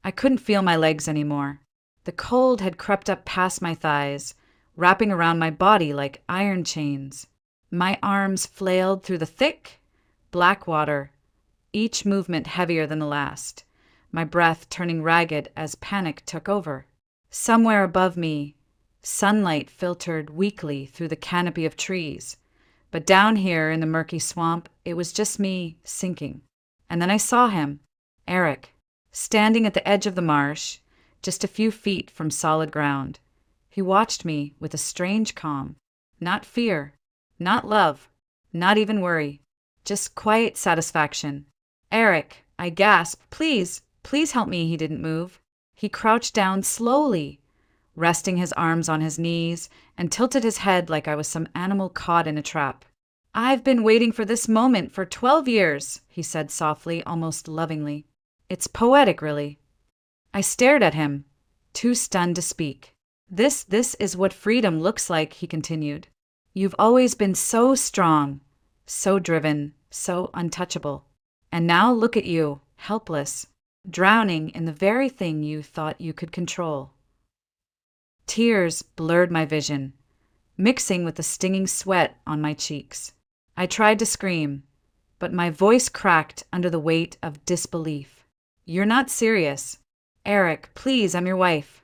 I couldn't feel my legs anymore. The cold had crept up past my thighs, wrapping around my body like iron chains. My arms flailed through the thick, black water, each movement heavier than the last, my breath turning ragged as panic took over. Somewhere above me, sunlight filtered weakly through the canopy of trees, but down here in the murky swamp, it was just me sinking. And then I saw him, Eric, standing at the edge of the marsh, just a few feet from solid ground. He watched me with a strange calm. Not fear, not love, not even worry, just quiet satisfaction. Eric, I gasped, please, please help me. He didn't move. He crouched down slowly, resting his arms on his knees, and tilted his head like I was some animal caught in a trap. I've been waiting for this moment for 12 years, he said softly, almost lovingly. It's poetic, really. I stared at him, too stunned to speak. This is what freedom looks like, he continued. You've always been so strong, so driven, so untouchable. And now look at you, helpless, drowning in the very thing you thought you could control. Tears blurred my vision, mixing with the stinging sweat on my cheeks. I tried to scream, but my voice cracked under the weight of disbelief. You're not serious. Eric, please, I'm your wife.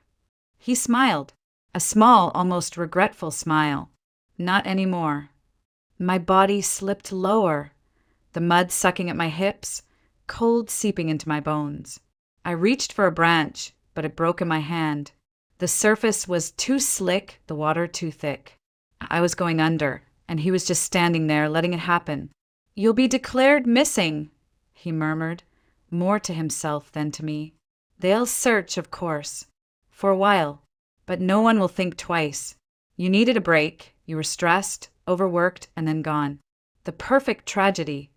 He smiled, a small, almost regretful smile. Not anymore. My body slipped lower, the mud sucking at my hips, cold seeping into my bones. I reached for a branch, but it broke in my hand. The surface was too slick, the water too thick. I was going under, and he was just standing there, letting it happen. You'll be declared missing, he murmured, more to himself than to me. They'll search, of course, for a while, but no one will think twice. You needed a break, you were stressed, overworked, and then gone. The perfect tragedy.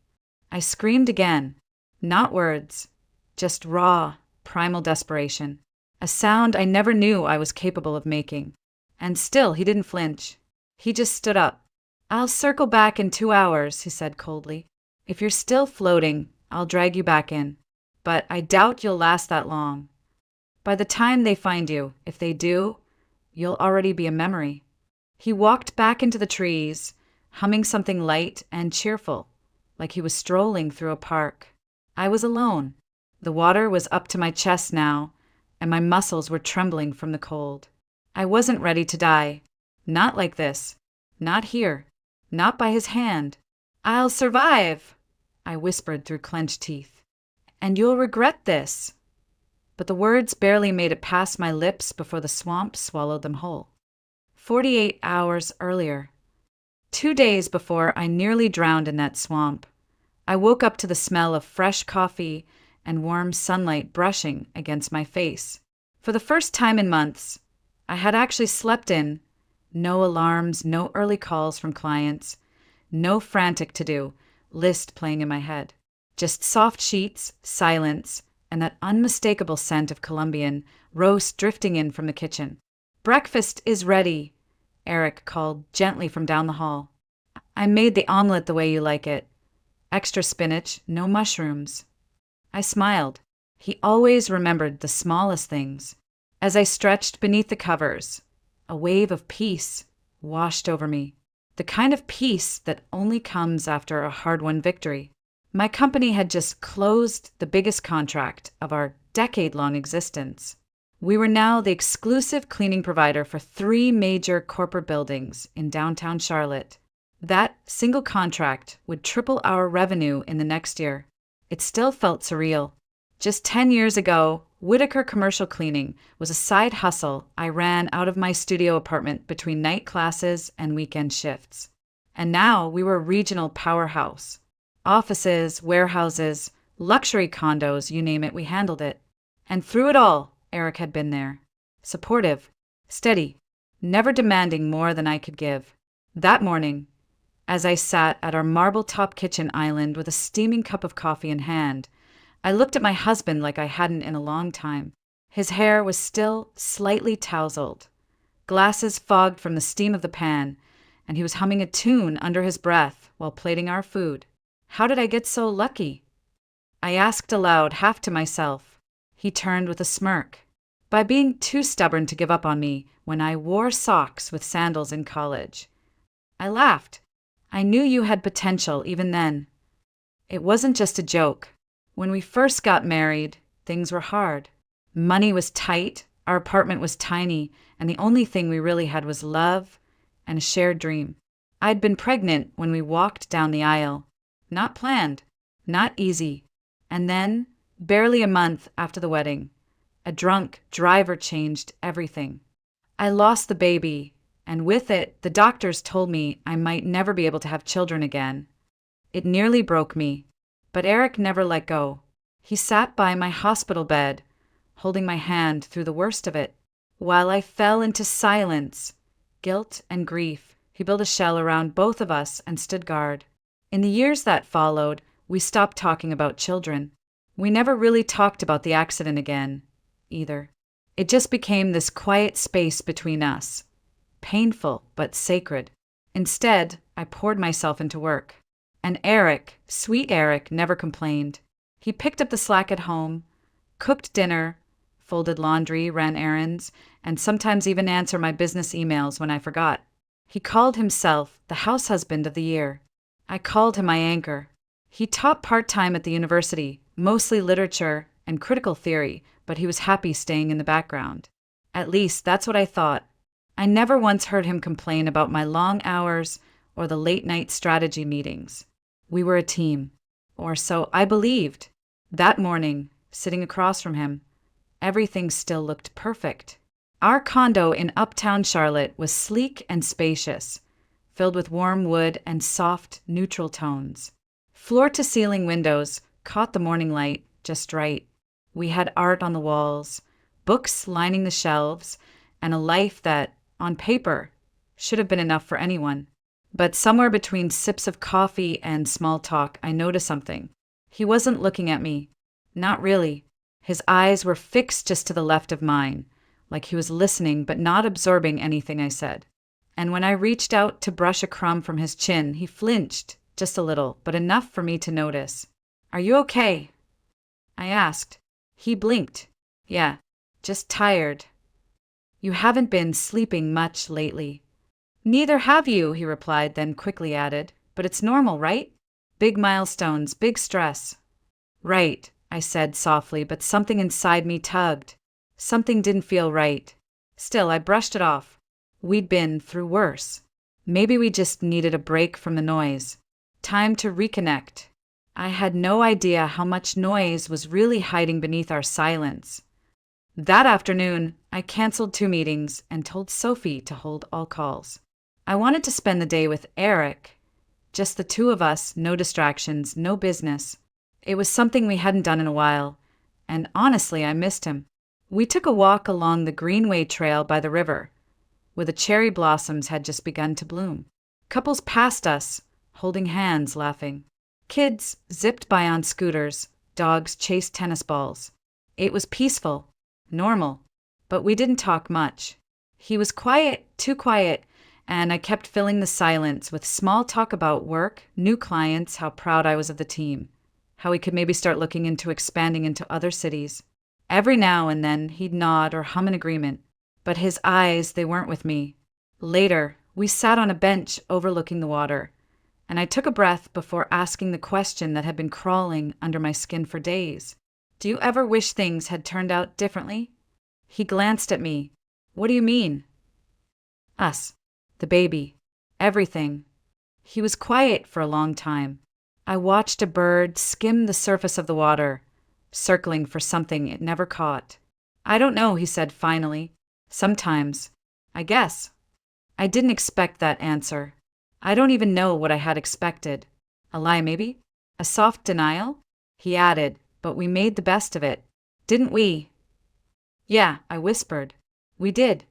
I screamed again. Not words, just raw, primal desperation. A sound I never knew I was capable of making. And still he didn't flinch. He just stood up. I'll circle back in 2 hours, he said coldly. If you're still floating, I'll drag you back in. But I doubt you'll last that long. By the time they find you, if they do, you'll already be a memory. He walked back into the trees, humming something light and cheerful, like he was strolling through a park. I was alone. The water was up to my chest now, and my muscles were trembling from the cold. I wasn't ready to die. Not like this. Not here. Not by his hand. I'll survive, I whispered through clenched teeth. And you'll regret this. But the words barely made it past my lips before the swamp swallowed them whole. 48 hours earlier. 2 days before I nearly drowned in that swamp, I woke up to the smell of fresh coffee and warm sunlight brushing against my face. For the first time in months, I had actually slept in. No alarms, no early calls from clients, no frantic to-do list playing in my head. Just soft sheets, silence, and that unmistakable scent of Colombian roast drifting in from the kitchen. Breakfast is ready, Eric called gently from down the hall. I made the omelet the way you like it. Extra spinach, no mushrooms. I smiled. He always remembered the smallest things. As I stretched beneath the covers, a wave of peace washed over me. The kind of peace that only comes after a hard-won victory. My company had just closed the biggest contract of our decade-long existence. We were now the exclusive cleaning provider for 3 major corporate buildings in downtown Charlotte. That single contract would triple our revenue in the next year. It still felt surreal. Just 10 years ago, Whitaker Commercial Cleaning was a side hustle I ran out of my studio apartment between night classes and weekend shifts. And now we were a regional powerhouse. Offices, warehouses, luxury condos, you name it, we handled it. And through it all, Eric had been there. Supportive, steady, never demanding more than I could give. That morning, as I sat at our marble-top kitchen island with a steaming cup of coffee in hand, I looked at my husband like I hadn't in a long time. His hair was still slightly tousled, glasses fogged from the steam of the pan, and he was humming a tune under his breath while plating our food. How did I get so lucky? I asked aloud, half to myself. He turned with a smirk. By being too stubborn to give up on me when I wore socks with sandals in college. I laughed. I knew you had potential even then. It wasn't just a joke. When we first got married, things were hard. Money was tight, our apartment was tiny, and the only thing we really had was love and a shared dream. I'd been pregnant when we walked down the aisle. Not planned, not easy. And then, barely a month after the wedding, a drunk driver changed everything. I lost the baby, and with it, the doctors told me I might never be able to have children again. It nearly broke me, but Eric never let go. He sat by my hospital bed, holding my hand through the worst of it. While I fell into silence, guilt, and grief, he built a shell around both of us and stood guard. In the years that followed, we stopped talking about children. We never really talked about the accident again, either. It just became this quiet space between us. Painful, but sacred. Instead, I poured myself into work. And Eric, sweet Eric, never complained. He picked up the slack at home, cooked dinner, folded laundry, ran errands, and sometimes even answered my business emails when I forgot. He called himself the house husband of the year. I called him my anchor. He taught part-time at the university, mostly literature and critical theory, but he was happy staying in the background. At least that's what I thought. I never once heard him complain about my long hours or the late-night strategy meetings. We were a team, or so I believed. That morning, sitting across from him, everything still looked perfect. Our condo in uptown Charlotte was sleek and spacious, filled with warm wood and soft, neutral tones. Floor-to-ceiling windows caught the morning light just right. We had art on the walls, books lining the shelves, and a life that, on paper, should have been enough for anyone. But somewhere between sips of coffee and small talk, I noticed something. He wasn't looking at me. Not really. His eyes were fixed just to the left of mine, like he was listening but not absorbing anything I said. And when I reached out to brush a crumb from his chin, he flinched, just a little, but enough for me to notice. "Are you okay?" I asked. He blinked. "Yeah, just tired." "You haven't been sleeping much lately." "Neither have you," he replied, then quickly added. "But it's normal, right? Big milestones, big stress." "Right," I said softly, but something inside me tugged. Something didn't feel right. Still, I brushed it off. We'd been through worse. Maybe we just needed a break from the noise. Time to reconnect. I had no idea how much noise was really hiding beneath our silence. That afternoon, I canceled 2 meetings and told Sophie to hold all calls. I wanted to spend the day with Eric. Just the two of us, no distractions, no business. It was something we hadn't done in a while, and honestly, I missed him. We took a walk along the Greenway Trail by the river, where the cherry blossoms had just begun to bloom. Couples passed us, holding hands, laughing. Kids zipped by on scooters, dogs chased tennis balls. It was peaceful, normal, but we didn't talk much. He was quiet, too quiet, and I kept filling the silence with small talk about work, new clients, how proud I was of the team, how we could maybe start looking into expanding into other cities. Every now and then he'd nod or hum in agreement, but his eyes, they weren't with me. Later, we sat on a bench overlooking the water, and I took a breath before asking the question that had been crawling under my skin for days. "Do you ever wish things had turned out differently?" He glanced at me. "What do you mean?" "Us. The baby. Everything." He was quiet for a long time. I watched a bird skim the surface of the water, circling for something it never caught. "I don't know," he said finally. "Sometimes. I guess." I didn't expect that answer. I don't even know what I had expected. A lie, maybe? A soft denial? He added, "But we made the best of it. Didn't we?" "Yeah," I whispered. "We did."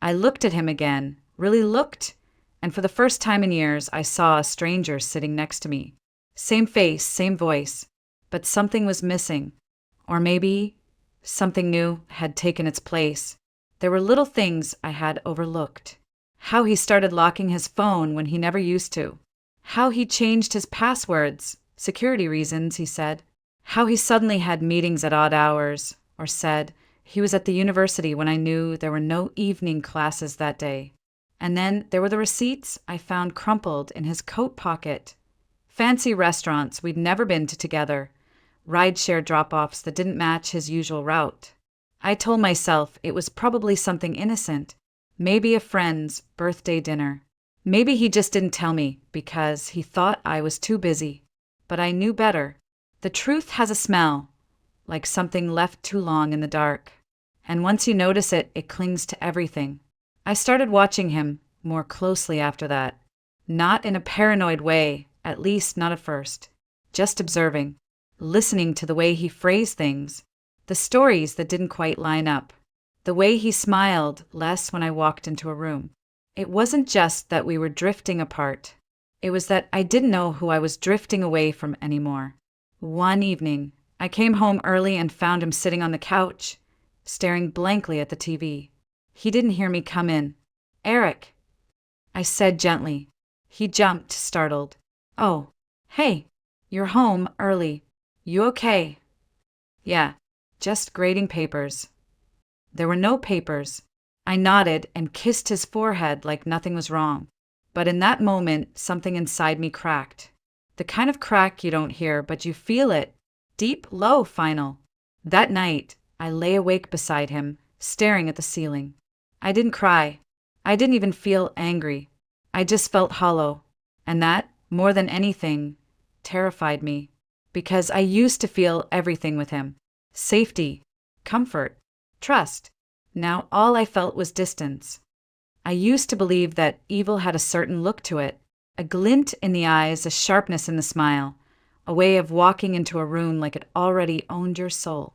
I looked at him again, really looked, and for the first time in years, I saw a stranger sitting next to me. Same face, same voice, but something was missing. Or maybe something new had taken its place. There were little things I had overlooked. How he started locking his phone when he never used to. How he changed his passwords. Security reasons, he said. How he suddenly had meetings at odd hours, or said he was at the university when I knew there were no evening classes that day. And then there were the receipts I found crumpled in his coat pocket. Fancy restaurants we'd never been to together. Rideshare drop-offs that didn't match his usual route. I told myself it was probably something innocent. Maybe a friend's birthday dinner. Maybe he just didn't tell me because he thought I was too busy. But I knew better. The truth has a smell, like something left too long in the dark. And once you notice it, it clings to everything. I started watching him more closely after that. Not in a paranoid way, at least not at first. Just observing, listening to the way he phrased things, the stories that didn't quite line up, the way he smiled less when I walked into a room. It wasn't just that we were drifting apart. It was that I didn't know who I was drifting away from anymore. One evening, I came home early and found him sitting on the couch, staring blankly at the TV. He didn't hear me come in. "Eric," I said gently. He jumped, startled. "Oh, hey, you're home early. You okay?" "Yeah, just grading papers." There were no papers. I nodded and kissed his forehead like nothing was wrong. But in that moment, something inside me cracked. The kind of crack you don't hear, but you feel it. Deep, low, final. That night, I lay awake beside him, staring at the ceiling. I didn't cry. I didn't even feel angry. I just felt hollow. And that, more than anything, terrified me. Because I used to feel everything with him. Safety, comfort, trust. Now all I felt was distance. I used to believe that evil had a certain look to it. A glint in the eyes, a sharpness in the smile. A way of walking into a room like it already owned your soul.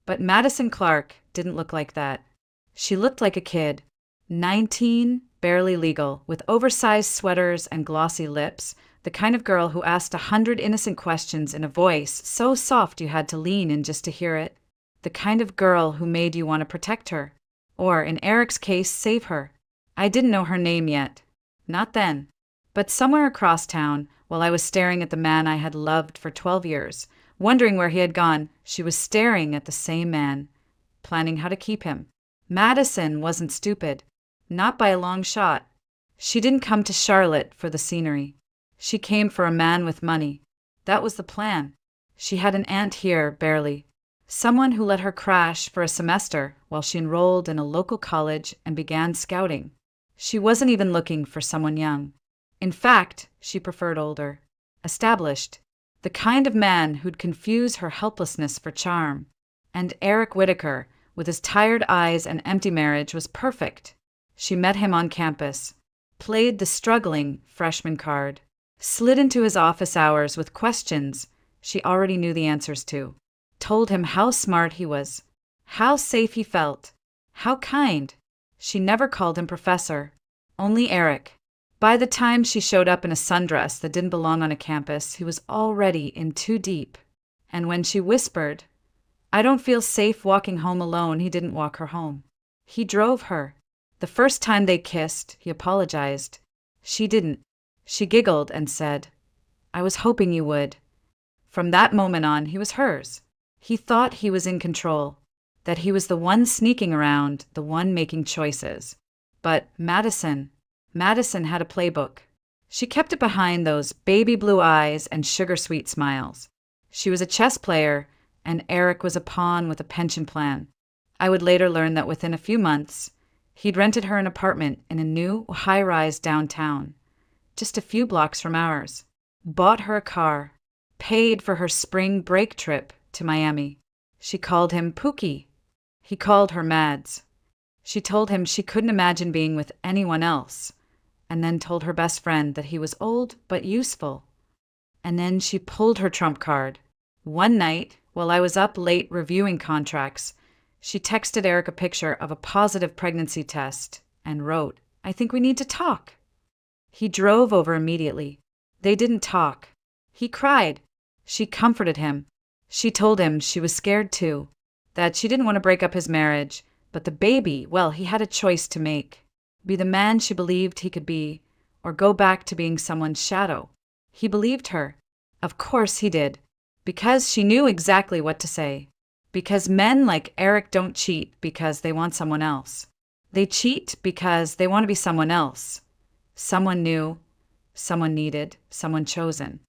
But Madison Clark didn't look like that. She looked like a kid. 19, barely legal, with oversized sweaters and glossy lips. The kind of girl who asked 100 innocent questions in a voice so soft you had to lean in just to hear it. The kind of girl who made you want to protect her. Or, in Eric's case, save her. I didn't know her name yet. Not then. But somewhere across town, while I was staring at the man I had loved for 12 years, wondering where he had gone, she was staring at the same man, planning how to keep him. Madison wasn't stupid. Not by a long shot. She didn't come to Charlotte for the scenery. She came for a man with money. That was the plan. She had an aunt here, barely. Someone who let her crash for a semester while she enrolled in a local college and began scouting. She wasn't even looking for someone young. In fact, she preferred older, established, the kind of man who'd confuse her helplessness for charm. And Eric Whitaker, with his tired eyes and empty marriage, was perfect. She met him on campus, played the struggling freshman card, slid into his office hours with questions she already knew the answers to, told him how smart he was, how safe he felt, how kind. She never called him professor, only Eric. By the time she showed up in a sundress that didn't belong on a campus, he was already in too deep. And when she whispered, "I don't feel safe walking home alone," he didn't walk her home. He drove her. The first time they kissed, he apologized. She didn't. She giggled and said, "I was hoping you would." From that moment on, he was hers. He thought he was in control, that he was the one sneaking around, the one making choices. But Madison had a playbook. She kept it behind those baby blue eyes and sugar-sweet smiles. She was a chess player, and Eric was a pawn with a pension plan. I would later learn that within a few months, he'd rented her an apartment in a new high-rise downtown, just a few blocks from ours, bought her a car, paid for her spring break trip to Miami. She called him Pookie. He called her Mads. She told him she couldn't imagine being with anyone else, and then told her best friend that he was old but useful. And then she pulled her trump card. One night, while I was up late reviewing contracts, she texted Eric a picture of a positive pregnancy test and wrote, "I think we need to talk." He drove over immediately. They didn't talk. He cried. She comforted him. She told him she was scared too, that she didn't want to break up his marriage, but the baby, well, he had a choice to make. Be the man she believed he could be, or go back to being someone's shadow. He believed her. Of course he did, because she knew exactly what to say. Because men like Eric don't cheat because they want someone else. They cheat because they want to be someone else. Someone new, someone needed, someone chosen.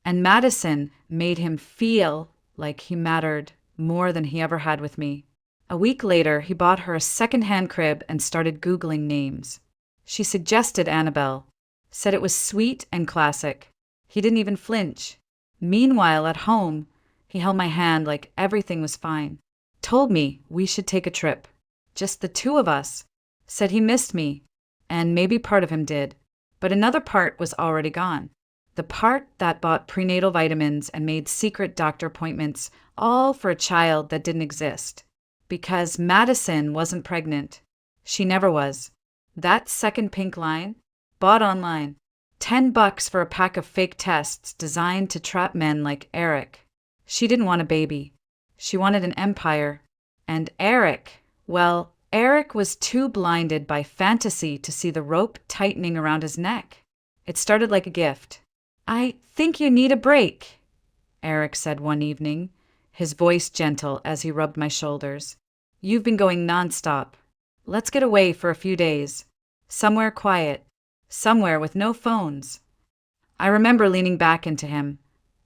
And Madison made him feel like he mattered more than he ever had with me. A week later, he bought her a second-hand crib and started Googling names. She suggested Annabelle, said it was sweet and classic. He didn't even flinch. Meanwhile, at home, he held my hand like everything was fine. Told me we should take a trip. Just the two of us. Said he missed me, and maybe part of him did. But another part was already gone. The part that bought prenatal vitamins and made secret doctor appointments, all for a child that didn't exist. Because Madison wasn't pregnant. She never was. That second pink line, bought online. $10 for a pack of fake tests designed to trap men like Eric. She didn't want a baby. She wanted an empire. And Eric, well, Eric was too blinded by fantasy to see the rope tightening around his neck. It started like a gift. "I think you need a break," Eric said one evening, his voice gentle as he rubbed my shoulders. "You've been going nonstop. Let's get away for a few days. Somewhere quiet. Somewhere with no phones." I remember leaning back into him,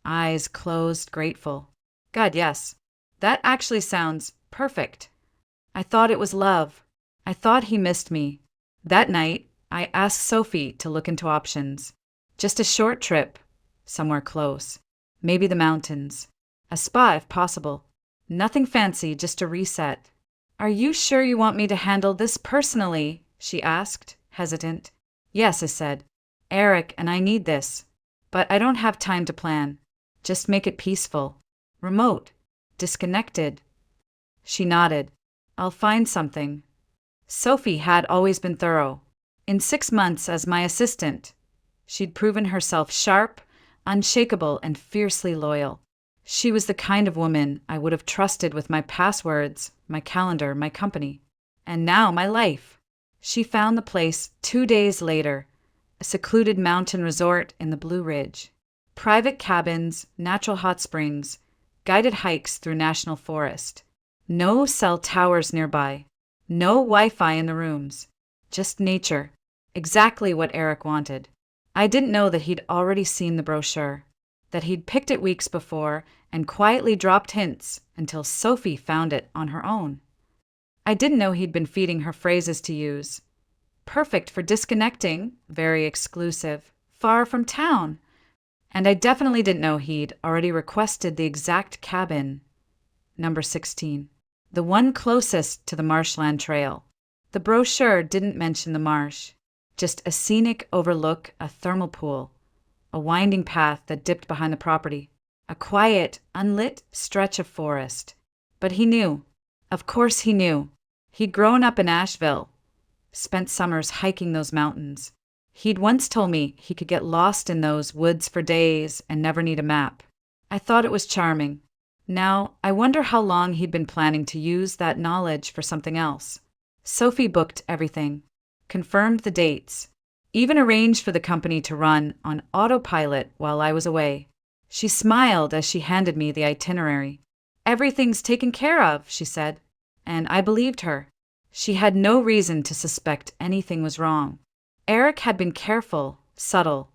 eyes closed, grateful. God, yes. That actually sounds perfect. I thought it was love. I thought he missed me. That night, I asked Sophie to look into options. Just a short trip, somewhere close. Maybe the mountains. A spa if possible. Nothing fancy, just a reset. "Are you sure you want me to handle this personally?" she asked, hesitant. "Yes," I said. "Eric and I need this. But I don't have time to plan. Just make it peaceful. Remote. Disconnected." She nodded. "I'll find something." Sophie had always been thorough. In 6 months as my assistant, she'd proven herself sharp, unshakable, and fiercely loyal. She was the kind of woman I would have trusted with my passwords, my calendar, my company. And now my life. She found the place 2 days later, a secluded mountain resort in the Blue Ridge. Private cabins, natural hot springs, guided hikes through national forest. No cell towers nearby. No Wi-Fi in the rooms. Just nature. Exactly what Eric wanted. I didn't know that he'd already seen the brochure, that he'd picked it weeks before and quietly dropped hints until Sophie found it on her own. I didn't know he'd been feeding her phrases to use. Perfect for disconnecting, very exclusive, far from town. And I definitely didn't know he'd already requested the exact cabin, number 16, the one closest to the marshland trail. The brochure didn't mention the marsh, just a scenic overlook, a thermal pool, a winding path that dipped behind the property, a quiet, unlit stretch of forest. But he knew. Of course he knew. He'd grown up in Asheville, spent summers hiking those mountains. He'd once told me he could get lost in those woods for days and never need a map. I thought it was charming. Now, I wonder how long he'd been planning to use that knowledge for something else. Sophie booked everything, confirmed the dates, even arranged for the company to run on autopilot while I was away. She smiled as she handed me the itinerary. "Everything's taken care of," she said, and I believed her. She had no reason to suspect anything was wrong. Eric had been careful, subtle,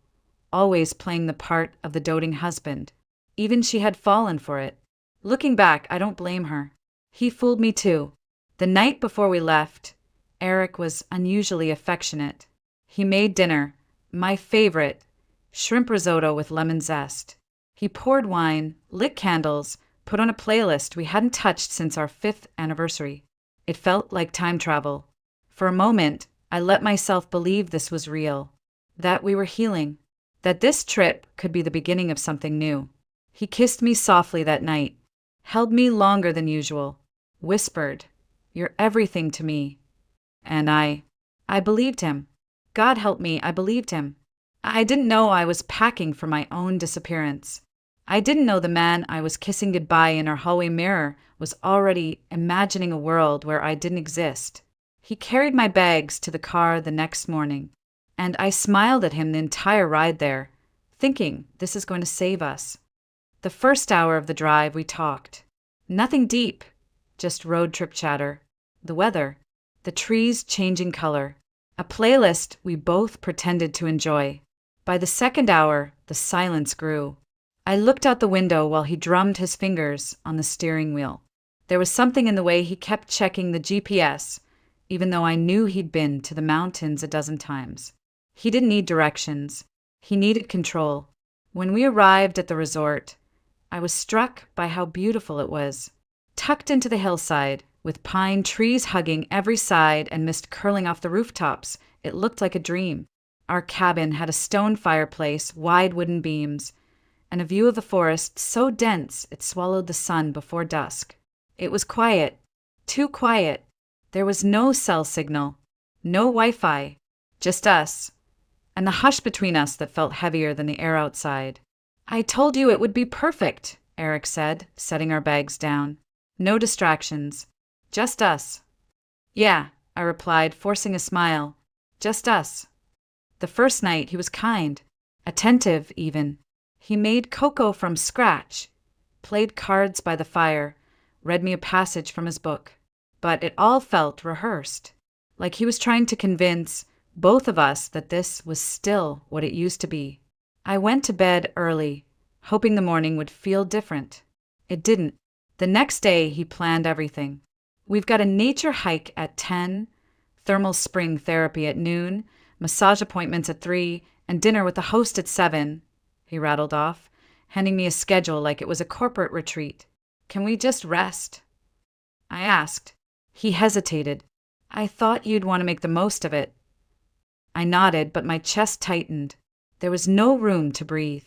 always playing the part of the doting husband. Even she had fallen for it. Looking back, I don't blame her. He fooled me too. The night before we left, Eric was unusually affectionate. He made dinner, my favorite, shrimp risotto with lemon zest. He poured wine, lit candles, put on a playlist we hadn't touched since our 5th anniversary. It felt like time travel. For a moment, I let myself believe this was real, that we were healing, that this trip could be the beginning of something new. He kissed me softly that night, held me longer than usual, whispered, "You're everything to me." And I believed him. God help me, I believed him. I didn't know I was packing for my own disappearance. I didn't know the man I was kissing goodbye in our hallway mirror was already imagining a world where I didn't exist. He carried my bags to the car the next morning, and I smiled at him the entire ride there, thinking this is going to save us. The first hour of the drive we talked. Nothing deep, just road trip chatter, the weather, the trees changing color, a playlist we both pretended to enjoy. By the second hour, the silence grew. I looked out the window while he drummed his fingers on the steering wheel. There was something in the way he kept checking the GPS, even though I knew he'd been to the mountains a dozen times. He didn't need directions. He needed control. When we arrived at the resort, I was struck by how beautiful it was. Tucked into the hillside, with pine trees hugging every side and mist curling off the rooftops, it looked like a dream. Our cabin had a stone fireplace, wide wooden beams, and a view of the forest so dense it swallowed the sun before dusk. It was quiet, too quiet. There was no cell signal, no Wi-Fi, just us, and the hush between us that felt heavier than the air outside. "I told you it would be perfect," Eric said, setting our bags down. "No distractions. Just us." "Yeah," I replied, forcing a smile. "Just us." The first night he was kind, attentive even. He made cocoa from scratch, played cards by the fire, read me a passage from his book. But it all felt rehearsed, like he was trying to convince both of us that this was still what it used to be. I went to bed early, hoping the morning would feel different. It didn't. The next day, he planned everything. "We've got a nature hike at 10, thermal spring therapy at noon, massage appointments at 3, and dinner with the host at 7, he rattled off, handing me a schedule like it was a corporate retreat. "Can we just rest?" I asked. He hesitated. "I thought you'd want to make the most of it." I nodded, but my chest tightened. There was no room to breathe.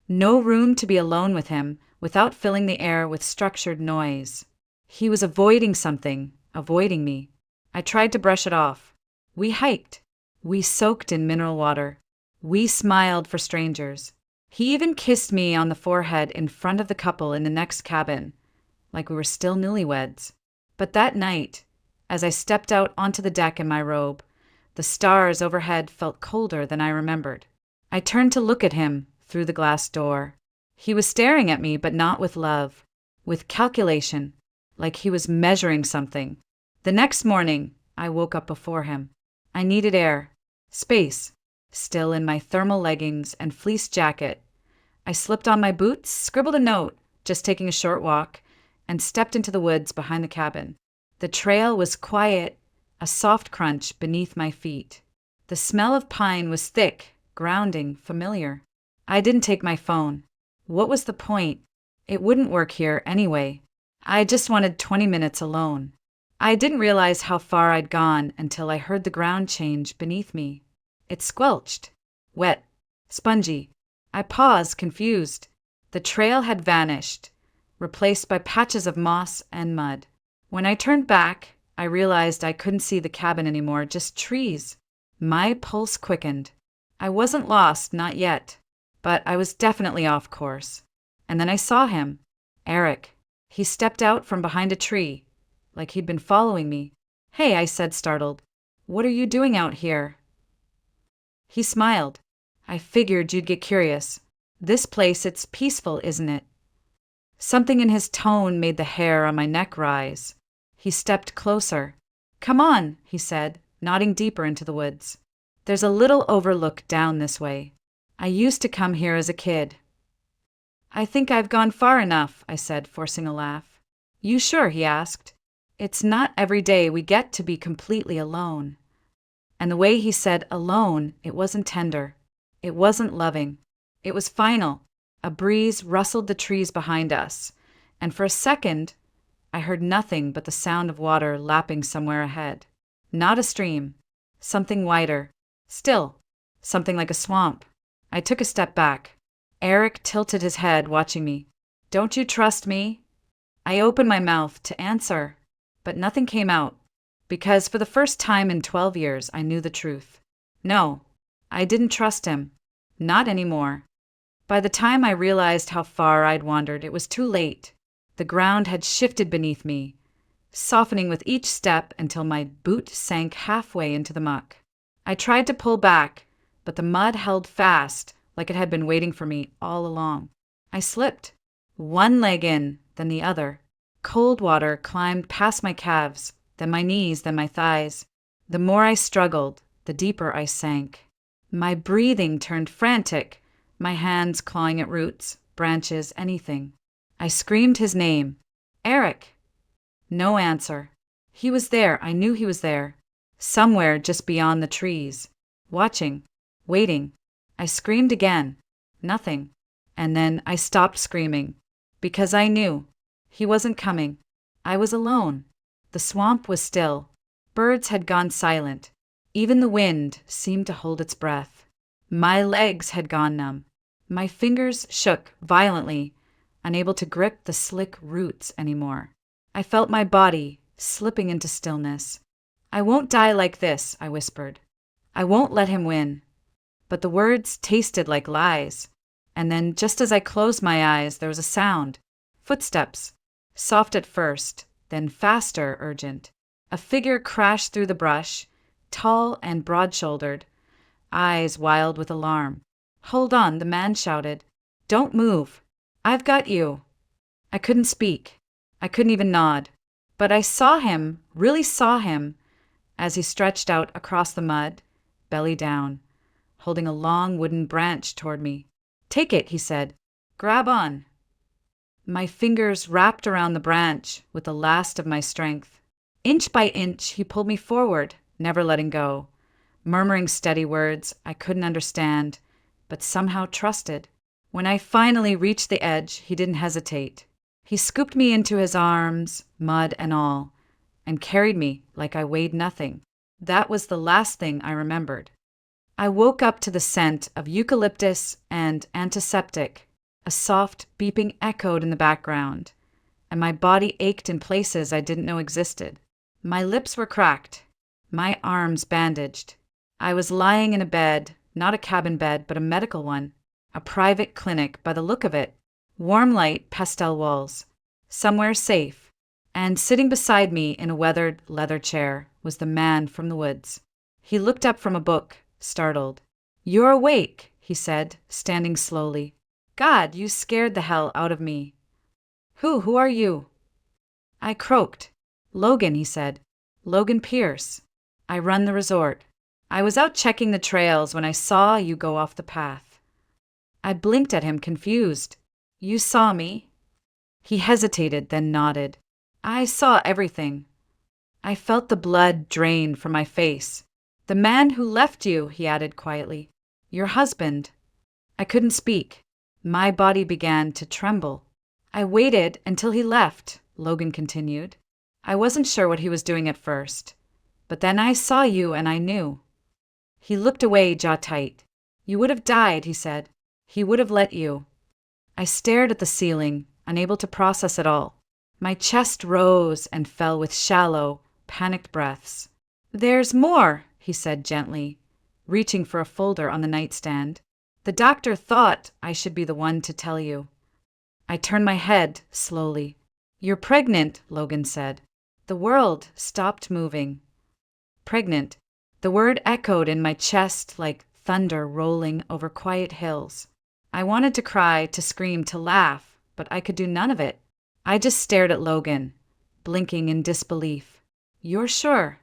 No room to be alone with him without filling the air with structured noise. He was avoiding something, avoiding me. I tried to brush it off. We hiked. We soaked in mineral water. We smiled for strangers. He even kissed me on the forehead in front of the couple in the next cabin, like we were still newlyweds. But that night, as I stepped out onto the deck in my robe, the stars overhead felt colder than I remembered. I turned to look at him through the glass door. He was staring at me, but not with love, with calculation, like he was measuring something. The next morning, I woke up before him. I needed air, space, still in my thermal leggings and fleece jacket. I slipped on my boots, scribbled a note, just taking a short walk, and stepped into the woods behind the cabin. The trail was quiet, a soft crunch beneath my feet. The smell of pine was thick, grounding, familiar. I didn't take my phone. What was the point? It wouldn't work here anyway. I just wanted 20 minutes alone. I didn't realize how far I'd gone until I heard the ground change beneath me. It squelched. Wet. Spongy. I paused, confused. The trail had vanished, replaced by patches of moss and mud. When I turned back, I realized I couldn't see the cabin anymore, just trees. My pulse quickened. I wasn't lost, not yet, but I was definitely off course. And then I saw him, Eric. He stepped out from behind a tree, like he'd been following me. "Hey," I said, startled. "What are you doing out here?" He smiled. "I figured you'd get curious. This place, it's peaceful, isn't it?" Something in his tone made the hair on my neck rise. He stepped closer. "Come on," he said, nodding deeper into the woods. "There's a little overlook down this way. I used to come here as a kid." "I think I've gone far enough," I said, forcing a laugh. "You sure?" he asked. "It's not every day we get to be completely alone." And the way he said alone, it wasn't tender. It wasn't loving. It was final. A breeze rustled the trees behind us, and for a second, I heard nothing but the sound of water lapping somewhere ahead. Not a stream. Something wider. Still. Something like a swamp. I took a step back. Eric tilted his head, watching me. "Don't you trust me?" I opened my mouth to answer, but nothing came out, because for the first time in 12 years, I knew the truth. No, I didn't trust him. Not anymore. By the time I realized how far I'd wandered, it was too late. The ground had shifted beneath me, softening with each step until my boot sank halfway into the muck. I tried to pull back, but the mud held fast, like it had been waiting for me all along. I slipped, one leg in, then the other. Cold water climbed past my calves, then my knees, then my thighs. The more I struggled, the deeper I sank. My breathing turned frantic, my hands clawing at roots, branches, anything. I screamed his name. Eric! No answer. He was there, I knew he was there. Somewhere just beyond the trees. Watching. Waiting. I screamed again. Nothing. And then I stopped screaming. Because I knew. He wasn't coming. I was alone. The swamp was still. Birds had gone silent. Even the wind seemed to hold its breath. My legs had gone numb. My fingers shook violently, unable to grip the slick roots anymore. I felt my body slipping into stillness. I won't die like this, I whispered. I won't let him win. But the words tasted like lies. And then, just as I closed my eyes, there was a sound. Footsteps. Soft at first, then faster, urgent. A figure crashed through the brush, tall and broad-shouldered, eyes wild with alarm. Hold on, the man shouted. Don't move. I've got you. I couldn't speak. I couldn't even nod. But I saw him, really saw him, as he stretched out across the mud, belly down, holding a long wooden branch toward me. Take it, he said. Grab on. My fingers wrapped around the branch with the last of my strength. Inch by inch, he pulled me forward, never letting go, murmuring steady words I couldn't understand, but somehow trusted. When I finally reached the edge, he didn't hesitate. He scooped me into his arms, mud and all, and carried me like I weighed nothing. That was the last thing I remembered. I woke up to the scent of eucalyptus and antiseptic. A soft beeping echoed in the background, and my body ached in places I didn't know existed. My lips were cracked, my arms bandaged. I was lying in a bed, not a cabin bed, but a medical one, a private clinic by the look of it. Warm light, pastel walls. Somewhere safe. And sitting beside me in a weathered leather chair was the man from the woods. He looked up from a book, startled. You're awake, he said, standing slowly. God, you scared the hell out of me. Who are you? I croaked. Logan, he said. Logan Pierce. I run the resort. I was out checking the trails when I saw you go off the path. I blinked at him, confused. You saw me? He hesitated, then nodded. I saw everything. I felt the blood drain from my face. The man who left you, he added quietly. Your husband. I couldn't speak. My body began to tremble. I waited until he left, Logan continued. I wasn't sure what he was doing at first. But then I saw you and I knew. He looked away, jaw tight. You would have died, he said. He would have let you. I stared at the ceiling, unable to process it all. My chest rose and fell with shallow, panicked breaths. There's more, he said gently, reaching for a folder on the nightstand. The doctor thought I should be the one to tell you. I turned my head slowly. You're pregnant, Logan said. The world stopped moving. Pregnant. The word echoed in my chest like thunder rolling over quiet hills. I wanted to cry, to scream, to laugh, but I could do none of it. I just stared at Logan, blinking in disbelief. You're sure?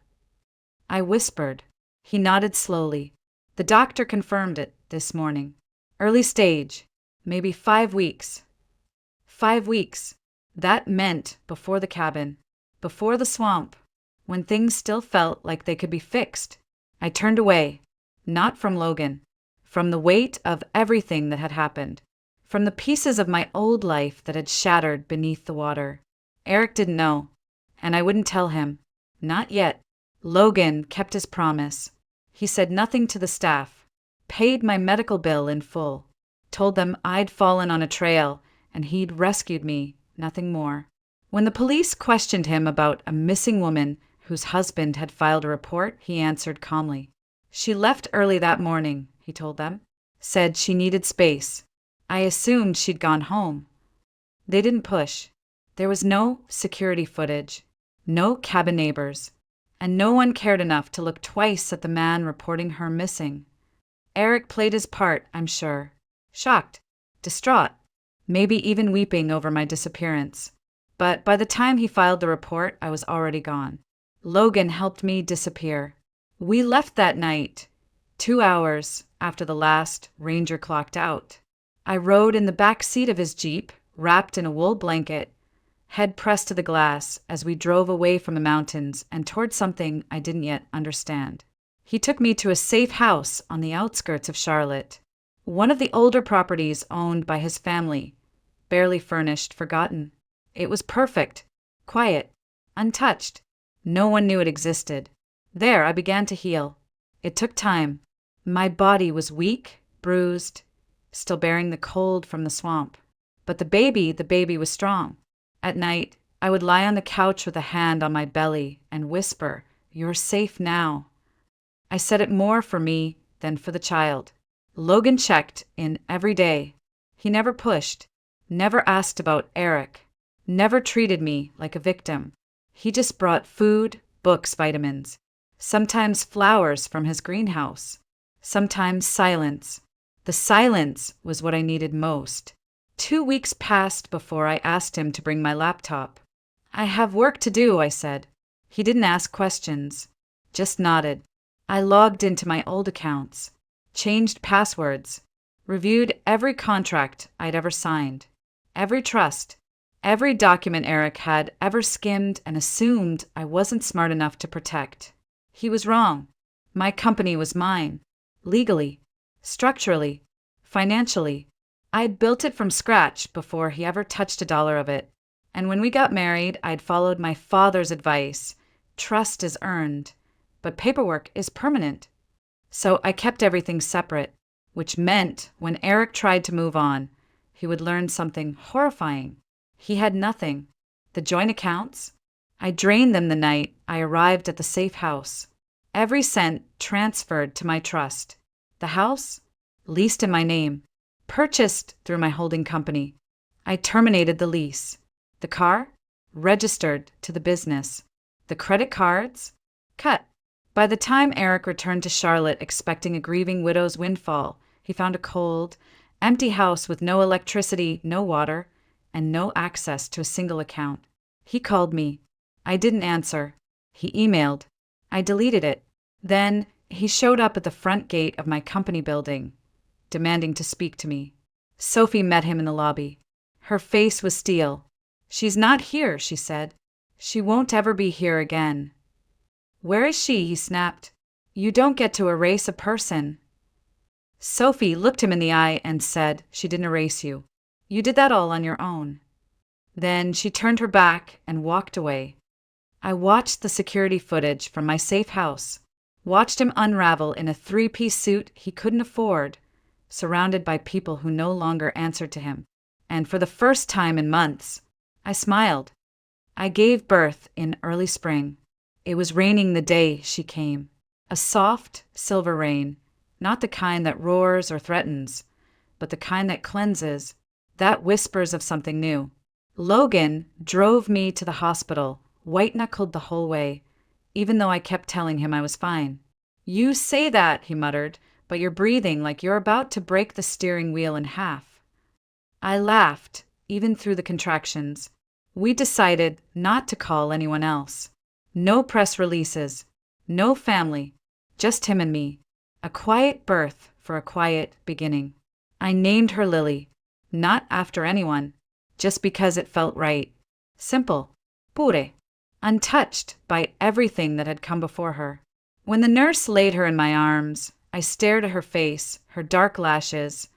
I whispered. He nodded slowly. The doctor confirmed it this morning. Early stage, maybe 5 weeks. 5 weeks. That meant before the cabin, before the swamp, when things still felt like they could be fixed. I turned away, not from Logan, from the weight of everything that had happened, from the pieces of my old life that had shattered beneath the water. Eric didn't know, and I wouldn't tell him. Not yet. Logan kept his promise. He said nothing to the staff, paid my medical bill in full, told them I'd fallen on a trail and he'd rescued me, nothing more. When the police questioned him about a missing woman whose husband had filed a report, he answered calmly. She left early that morning, he told them. Said she needed space. I assumed she'd gone home. They didn't push. There was no security footage, no cabin neighbors, and no one cared enough to look twice at the man reporting her missing. Eric played his part, I'm sure. Shocked, distraught, maybe even weeping over my disappearance. But by the time he filed the report, I was already gone. Logan helped me disappear. We left that night, 2 hours after the last ranger clocked out. I rode in the back seat of his Jeep, wrapped in a wool blanket, head pressed to the glass as we drove away from the mountains and toward something I didn't yet understand. He took me to a safe house on the outskirts of Charlotte, one of the older properties owned by his family, barely furnished, forgotten. It was perfect, quiet, untouched. No one knew it existed. There, I began to heal. It took time. My body was weak, bruised, still bearing the cold from the swamp. But the baby was strong. At night, I would lie on the couch with a hand on my belly and whisper, "You're safe now." I said it more for me than for the child. Logan checked in every day. He never pushed, never asked about Eric, never treated me like a victim. He just brought food, books, vitamins, sometimes flowers from his greenhouse, sometimes silence. The silence was what I needed most. 2 weeks passed before I asked him to bring my laptop. "I have work to do," I said. He didn't ask questions, just nodded. I logged into my old accounts, changed passwords, reviewed every contract I'd ever signed, every trust, every document Eric had ever skimmed and assumed I wasn't smart enough to protect. He was wrong. My company was mine, legally, structurally, financially. I'd built it from scratch before he ever touched a dollar of it. And when we got married, I'd followed my father's advice. Trust is earned, but paperwork is permanent. So I kept everything separate, which meant when Eric tried to move on, he would learn something horrifying. He had nothing. The joint accounts? I drained them the night I arrived at the safe house. Every cent transferred to my trust. The house? Leased in my name. Purchased through my holding company. I terminated the lease. The car? Registered to the business. The credit cards? Cut. By the time Eric returned to Charlotte expecting a grieving widow's windfall, he found a cold, empty house with no electricity, no water, and no access to a single account. He called me. I didn't answer. He emailed. I deleted it. Then he showed up at the front gate of my company building, demanding to speak to me. Sophie met him in the lobby. Her face was steel. "She's not here," she said. "She won't ever be here again." "Where is she?" he snapped. "You don't get to erase a person." Sophie looked him in the eye and said, "She didn't erase you. You did that all on your own." Then she turned her back and walked away. I watched the security footage from my safe house, watched him unravel in a 3-piece suit he couldn't afford, surrounded by people who no longer answered to him. And for the first time in months, I smiled. I gave birth in early spring. It was raining the day she came. A soft, silver rain, not the kind that roars or threatens, but the kind that cleanses, that whispers of something new. Logan drove me to the hospital, white-knuckled the whole way, even though I kept telling him I was fine. "You say that," he muttered, "but you're breathing like you're about to break the steering wheel in half." I laughed, even through the contractions. We decided not to call anyone else. No press releases, no family, just him and me. A quiet birth for a quiet beginning. I named her Lily, not after anyone, just because it felt right. Simple, pure, untouched by everything that had come before her. When the nurse laid her in my arms, I stared at her face, her dark lashes,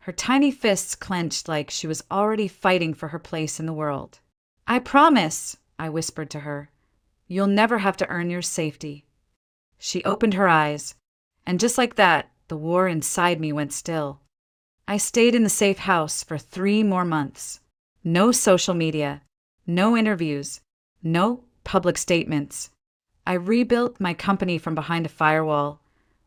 her tiny fists clenched like she was already fighting for her place in the world. "I promise," I whispered to her, "you'll never have to earn your safety." She opened her eyes, and just like that, the war inside me went still. I stayed in the safe house for 3 more months. No social media, no interviews, no public statements. I rebuilt my company from behind a firewall,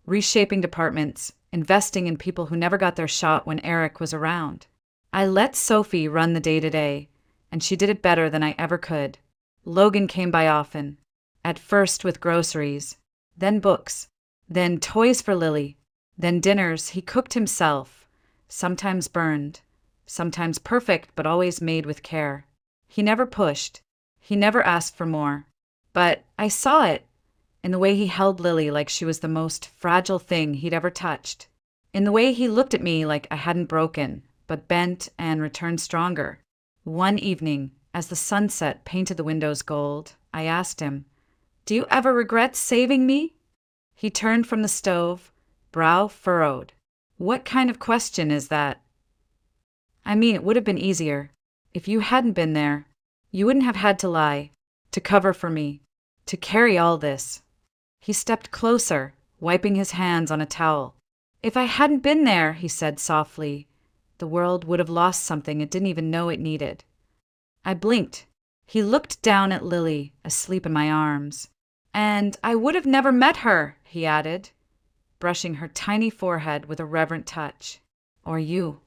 reshaping departments, investing in people who never got their shot when Eric was around. I let Sophie run the day-to-day, and she did it better than I ever could. Logan came by often, at first with groceries, then books, then toys for Lily, then dinners he cooked himself, sometimes burned, sometimes perfect but always made with care. He never pushed. He never asked for more. But I saw it in the way he held Lily like she was the most fragile thing he'd ever touched. In the way he looked at me like I hadn't broken, but bent and returned stronger. One evening, as the sunset painted the windows gold, I asked him, "Do you ever regret saving me?" He turned from the stove, brow furrowed. "What kind of question is that?" "I mean, it would have been easier. If you hadn't been there, you wouldn't have had to lie, to cover for me, to carry all this." He stepped closer, wiping his hands on a towel. "If I hadn't been there," he said softly, "the world would have lost something it didn't even know it needed." I blinked. He looked down at Lily, asleep in my arms. "And I would have never met her," he added, brushing her tiny forehead with a reverent touch. "Or you."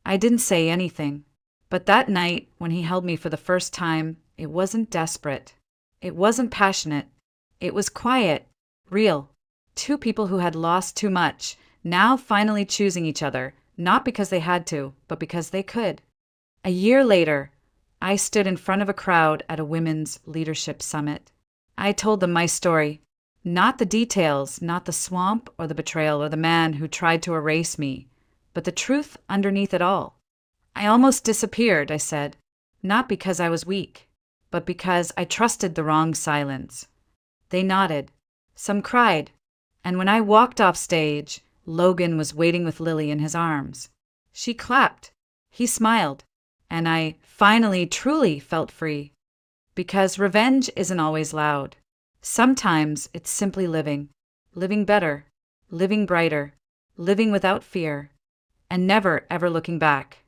I didn't say anything. But that night, when he held me for the first time, it wasn't desperate. It wasn't passionate. It was quiet, real. Two people who had lost too much, now finally choosing each other, not because they had to, but because they could. A year later, I stood in front of a crowd at a women's leadership summit. I told them my story. Not the details, not the swamp or the betrayal or the man who tried to erase me, but the truth underneath it all. "I almost disappeared," I said, "not because I was weak, but because I trusted the wrong silence." They nodded. Some cried. And when I walked off stage, Logan was waiting with Lily in his arms. She clapped. He smiled. And I finally truly felt free. Because revenge isn't always loud. Sometimes it's simply living. Living better. Living brighter. Living without fear. And never ever looking back.